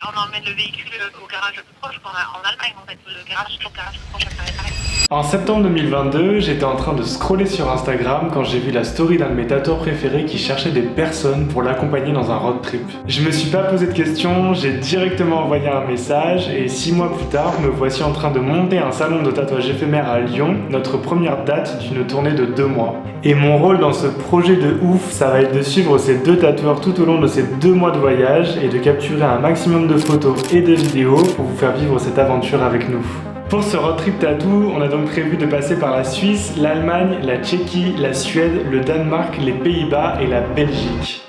on emmène le véhicule au garage le plus proche, en Allemagne en fait, le garage plus proche à Paris. En septembre 2022, j'étais en train de scroller sur Instagram quand j'ai vu la story d'un de mes tatoueurs préférés qui cherchait des personnes pour l'accompagner dans un road trip. Je me suis pas posé de questions, j'ai directement envoyé un message et 6 mois plus tard, me voici en train de monter un salon de tatouage éphémère à Lyon, notre première date d'une tournée de 2 mois. Et mon rôle dans ce projet de ouf, ça va être de suivre ces 2 tatoueurs tout au long de ces 2 mois de voyage et de capturer un maximum de photos et de vidéos pour vous faire vivre cette aventure avec nous. Pour ce road trip tattoo, on a donc prévu de passer par la Suisse, l'Allemagne, la Tchéquie, la Suède, le Danemark, les Pays-Bas et la Belgique.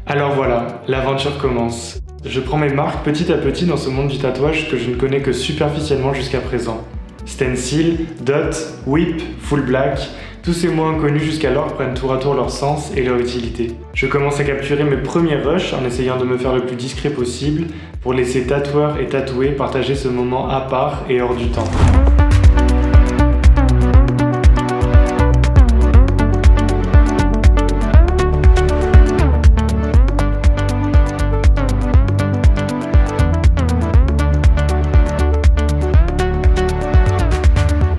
Alors voilà, l'aventure commence. Je prends mes marques petit à petit dans ce monde du tatouage que je ne connais que superficiellement jusqu'à présent. Stencil, dot, whip, full black, tous ces mots inconnus jusqu'alors prennent tour à tour leur sens et leur utilité. Je commence à capturer mes premiers rushs en essayant de me faire le plus discret possible pour laisser tatoueurs et tatoués partager ce moment à part et hors du temps.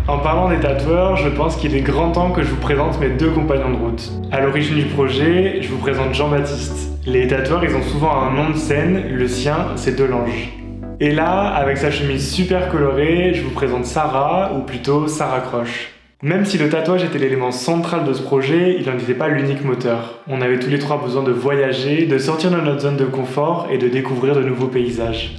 En parlant des tatoueurs, je pense qu'il est grand temps que je vous présente mes 2 compagnons de route. À l'origine du projet, je vous présente Jean-Baptiste. Les tatoueurs, ils ont souvent un nom de scène, le sien, c'est Delange. Et là, avec sa chemise super colorée, je vous présente Sarah, ou plutôt Sarah Croche. Même si le tatouage était l'élément central de ce projet, il n'en était pas l'unique moteur. On avait tous les 3 besoin de voyager, de sortir de notre zone de confort et de découvrir de nouveaux paysages.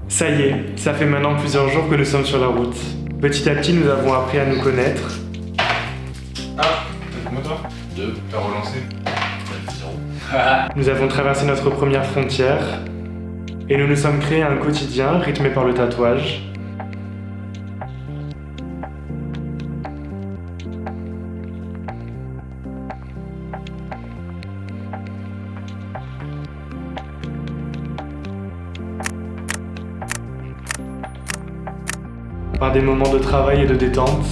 Ça y est, ça fait maintenant plusieurs jours que nous sommes sur la route. Petit à petit, nous avons appris à nous connaître. Ah, le moteur 2, t'as relancé 0. Nous avons traversé notre première frontière et nous nous sommes créés un quotidien rythmé par le tatouage. Par des moments de travail et de détente.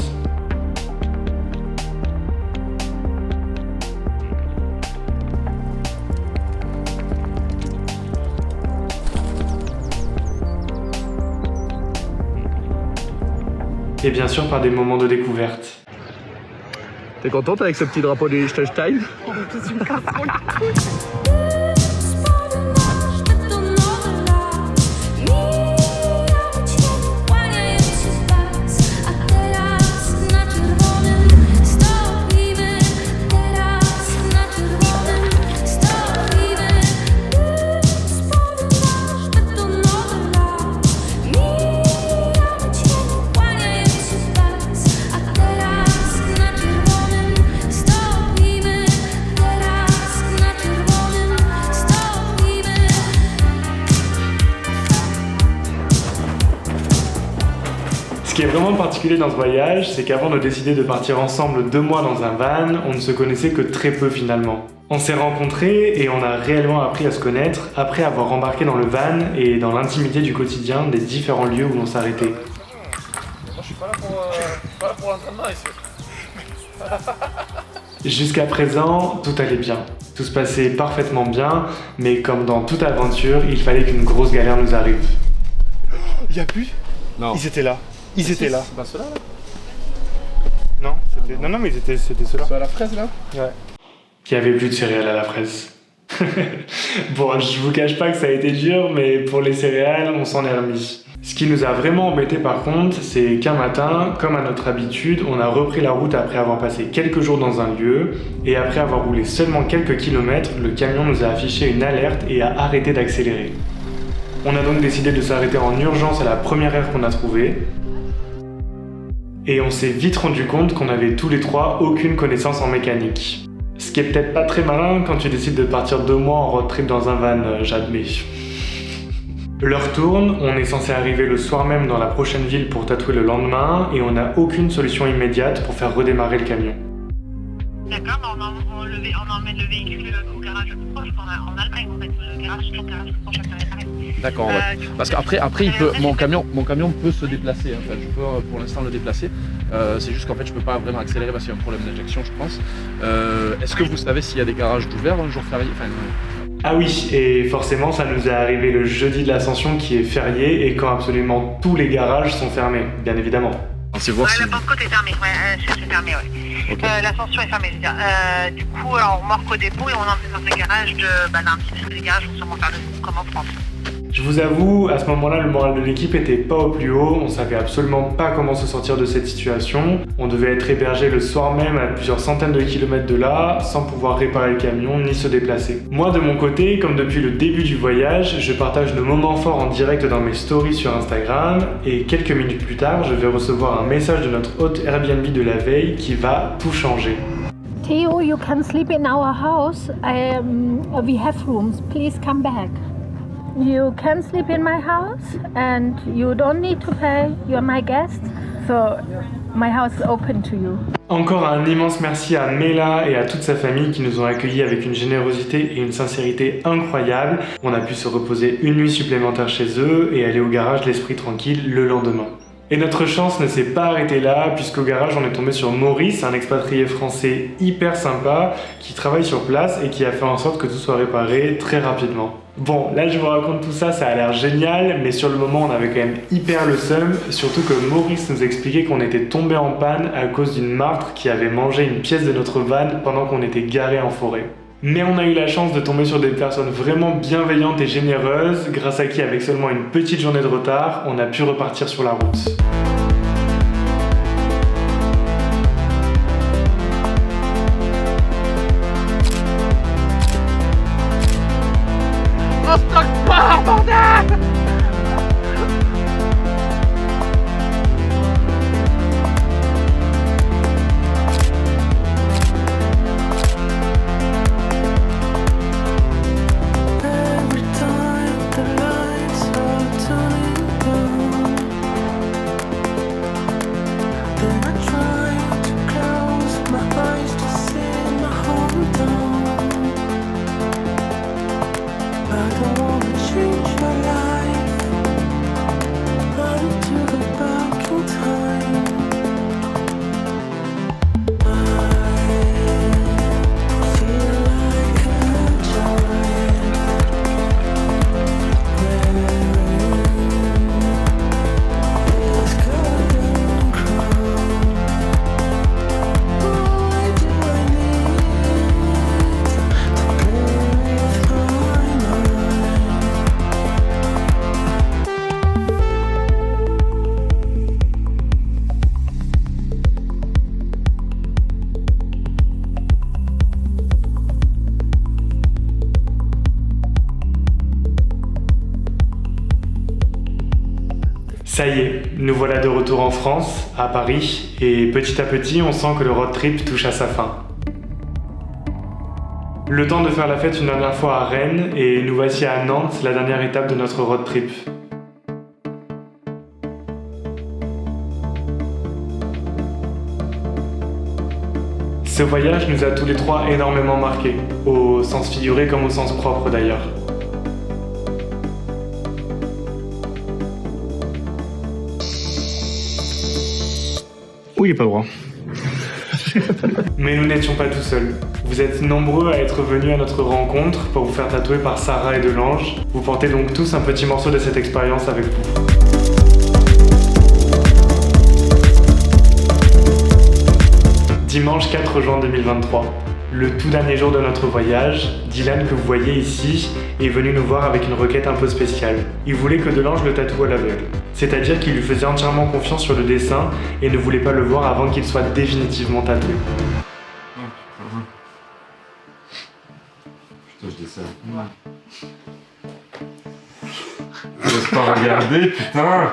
Et bien sûr par des moments de découverte. T'es contente avec ce petit drapeau du Liechtenstein? Ce qui est vraiment particulier dans ce voyage, c'est qu'avant de décider de partir ensemble 2 mois dans un van, on ne se connaissait que très peu finalement. On s'est rencontrés et on a réellement appris à se connaître après avoir embarqué dans le van et dans l'intimité du quotidien des différents lieux où l'on s'arrêtait. Moi je suis pas là pour l'entraînement ici. Jusqu'à présent, tout allait bien. Tout se passait parfaitement bien, mais comme dans toute aventure, il fallait qu'une grosse galère nous arrive. Y'a plus? Non. Ils étaient là. Ils étaient là. C'est pas ceux-là là? Non, non, mais c'était ceux-là. Ceux à la fraise là? Ouais. Il n'y avait plus de céréales à la fraise. Bon, je vous cache pas que ça a été dur, mais pour les céréales, on s'en est remis. Ce qui nous a vraiment embêté par contre, c'est qu'un matin, comme à notre habitude, on a repris la route après avoir passé quelques jours dans un lieu, et après avoir roulé seulement quelques kilomètres, le camion nous a affiché une alerte et a arrêté d'accélérer. On a donc décidé de s'arrêter en urgence à la première aire qu'on a trouvée. Et on s'est vite rendu compte qu'on avait tous les trois aucune connaissance en mécanique. Ce qui est peut-être pas très malin quand tu décides de partir 2 mois en road trip dans un van, j'admets. L'heure tourne, on est censé arriver le soir même dans la prochaine ville pour tatouer le lendemain et on n'a aucune solution immédiate pour faire redémarrer le camion. D'accord, mais on emmène le véhicule au garage proche, en Allemagne, en fait, le garage proche à Paris. D'accord, ouais. Parce qu'après il peut, mon camion peut se déplacer, en fait. Je peux pour l'instant le déplacer. C'est juste qu'en fait je peux pas vraiment accélérer parce qu'il y a un problème d'injection, je pense. Est-ce que vous savez s'il y a des garages ouverts un jour férié? Ah oui, et forcément ça nous est arrivé le jeudi de l'Ascension qui est férié et quand absolument tous les garages sont fermés, bien évidemment. C'est voir si... La Pentecôte est fermée, c'est fermé, ouais. Okay. L'Ascension est fermée, je veux dire. Du coup, on remorque au dépôt et on emmène dans un garage de lundi, parce que les garages vont sûrement faire le tour comme en France. Je vous avoue, à ce moment-là, le moral de l'équipe était pas au plus haut, on savait absolument pas comment se sortir de cette situation. On devait être hébergé le soir même à plusieurs centaines de kilomètres de là, sans pouvoir réparer le camion ni se déplacer. Moi, de mon côté, comme depuis le début du voyage, je partage nos moments forts en direct dans mes stories sur Instagram, et quelques minutes plus tard, je vais recevoir un message de notre hôte Airbnb de la veille qui va tout changer. Theo, you can sleep in our house. We have rooms. Please come back. You can sleep in my house and you don't need to pay. You're my guest. So my house is open to you. Encore un immense merci à Mela et à toute sa famille qui nous ont accueillis avec une générosité et une sincérité incroyables. On a pu se reposer une nuit supplémentaire chez eux et aller au garage l'esprit tranquille le lendemain. Et notre chance ne s'est pas arrêtée là, puisqu'au garage on est tombé sur Maurice, un expatrié français hyper sympa, qui travaille sur place et qui a fait en sorte que tout soit réparé très rapidement. Bon, là je vous raconte tout ça, ça a l'air génial, mais sur le moment on avait quand même hyper le seum, surtout que Maurice nous expliquait qu'on était tombé en panne à cause d'une martre qui avait mangé une pièce de notre van pendant qu'on était garé en forêt. Mais on a eu la chance de tomber sur des personnes vraiment bienveillantes et généreuses, grâce à qui, avec seulement une petite journée de retard, on a pu repartir sur la route. Ça y est, nous voilà de retour en France, à Paris, et petit à petit, on sent que le road trip touche à sa fin. Le temps de faire la fête une dernière fois à Rennes, et nous voici à Nantes, la dernière étape de notre road trip. Ce voyage nous a tous les trois énormément marqués, au sens figuré comme au sens propre d'ailleurs. Oui, pas le droit. Mais nous n'étions pas tout seuls. Vous êtes nombreux à être venus à notre rencontre pour vous faire tatouer par Sarah et Delange. Vous portez donc tous un petit morceau de cette expérience avec vous. Dimanche 4 juin 2023, le tout dernier jour de notre voyage, Dylan, que vous voyez ici, est venu nous voir avec une requête un peu spéciale. Il voulait que Delange le tatoue à l'aveugle. C'est-à-dire qu'il lui faisait entièrement confiance sur le dessin et ne voulait pas le voir avant qu'il soit définitivement tatoué. Putain, je dis ça. pas regarder, putain.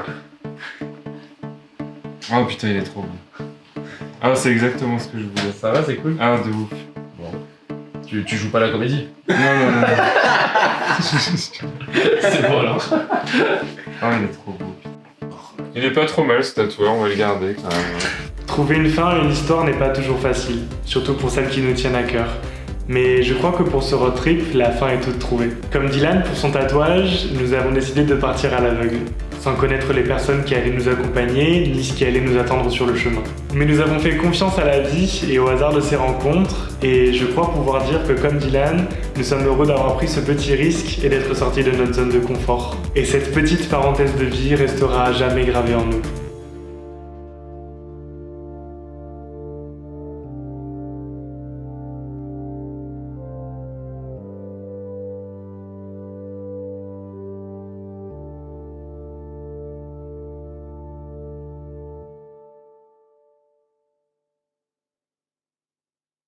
Oh putain, il est trop bon. Ah, c'est exactement ce que je voulais. Ça va, c'est cool. Ah, de ouf. Bon. Tu joues pas la comédie? Non, non, non. C'est bon alors. Ah, il est trop beau. Il est pas trop mal ce tatoueur, on va le garder quand même. Trouver une fin à une histoire n'est pas toujours facile, surtout pour celles qui nous tiennent à cœur. Mais je crois que pour ce road trip, la fin est toute trouvée. Comme Dylan, pour son tatouage, nous avons décidé de partir à l'aveugle, sans connaître les personnes qui allaient nous accompagner, ni ce qui allait nous attendre sur le chemin. Mais nous avons fait confiance à la vie et au hasard de ces rencontres, et je crois pouvoir dire que comme Dylan, nous sommes heureux d'avoir pris ce petit risque et d'être sortis de notre zone de confort. Et cette petite parenthèse de vie restera à jamais gravée en nous.